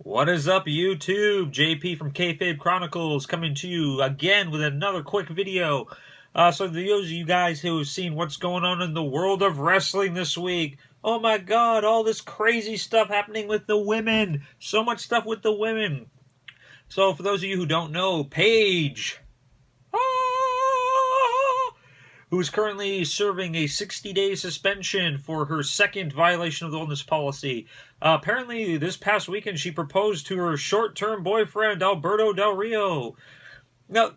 What is up, YouTube? JP from KayFabe Chronicles coming to you again with another quick video. So those of you guys who have seen what's going on in the world of wrestling this week, oh my god, all this crazy stuff happening with the women. So much stuff with the women. So for those of you who don't know, Paige, who's currently serving a 60-day suspension for her second violation of the illness policy. Apparently, this past weekend, she proposed to her short-term boyfriend, Alberto Del Rio. Now,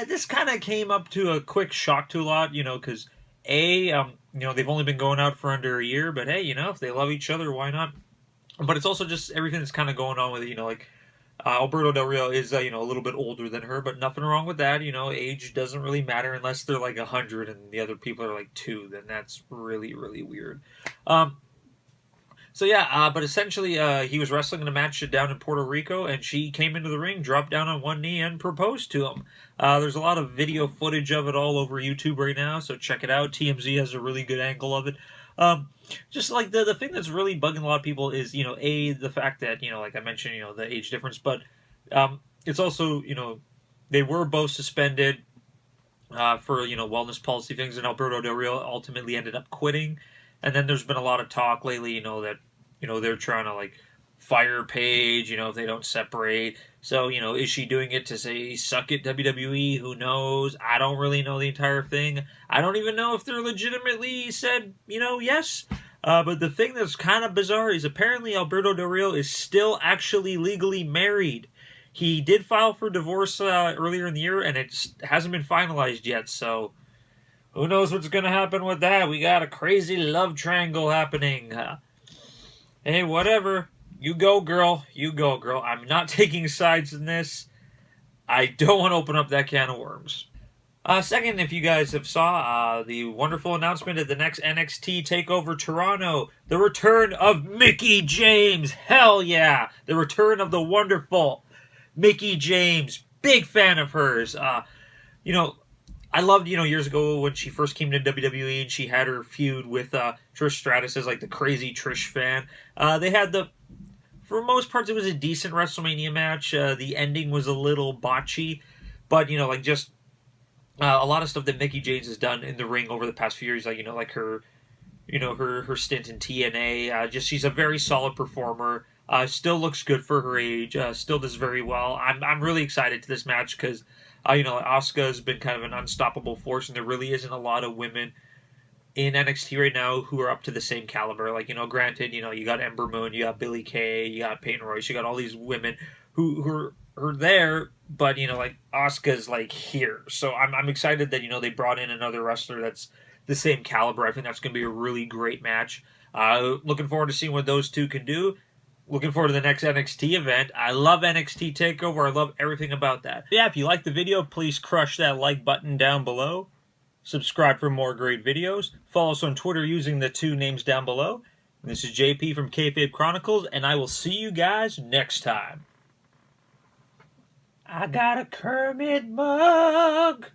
this kind of came up to a quick shock to a lot, because, they've only been going out for under a year, but hey, if they love each other, why not? But it's also just everything that's kind of going on with it, Alberto Del Rio is, a little bit older than her, but nothing wrong with that. Age doesn't really matter unless they're like 100 and the other people are like 2. Then that's really, really weird. But essentially, he was wrestling in a match down in Puerto Rico, and she came into the ring, dropped down on one knee, and proposed to him. There's a lot of video footage of it all over YouTube right now, so check it out. TMZ has a really good angle of it. Just like the thing that's really bugging a lot of people is, the fact that, like I mentioned, the age difference, but it's also, they were both suspended for, wellness policy things, and Alberto Del Rio ultimately ended up quitting. And then there's been a lot of talk lately, that, they're trying to, like, fire Paige, if they don't separate. So, is she doing it to say, suck it, WWE? Who knows? I don't really know the entire thing. I don't even know if they're legitimately said, yes. But the thing that's kind of bizarre is apparently Alberto Del Rio is still actually legally married. He did file for divorce earlier in the year, and it hasn't been finalized yet, so who knows what's going to happen with that? We got a crazy love triangle happening. Hey, whatever. You go, girl. You go, girl. I'm not taking sides in this. I don't want to open up that can of worms. Second, if you guys have saw the wonderful announcement at the next NXT Takeover Toronto, the return of Mickie James. Hell yeah. The return of the wonderful Mickie James. Big fan of hers. I loved, years ago when she first came to WWE and she had her feud with Trish Stratus as, like, the crazy Trish fan. They had for most parts, it was a decent WrestleMania match. The ending was a little botchy, but, a lot of stuff that Mickie James has done in the ring over the past few years, like her stint in TNA. She's a very solid performer. Still looks good for her age. Still does very well. I'm really excited to this match because, Asuka has been kind of an unstoppable force, and there really isn't a lot of women in NXT right now who are up to the same caliber. Like, granted, you got Ember Moon, you got Billie Kay, you got Peyton Royce, you got all these women who are there, but, like, Asuka's, like, here. So I'm excited that, they brought in another wrestler that's the same caliber. I think that's going to be a really great match. Looking forward to seeing what those two can do. Looking forward to the next NXT event. I love NXT TakeOver. I love everything about that. Yeah, if you like the video, please crush that like button down below. Subscribe for more great videos. Follow us on Twitter using the 2 names down below. And this is JP from KayFabe Chronicles, and I will see you guys next time. I got a Kermit mug.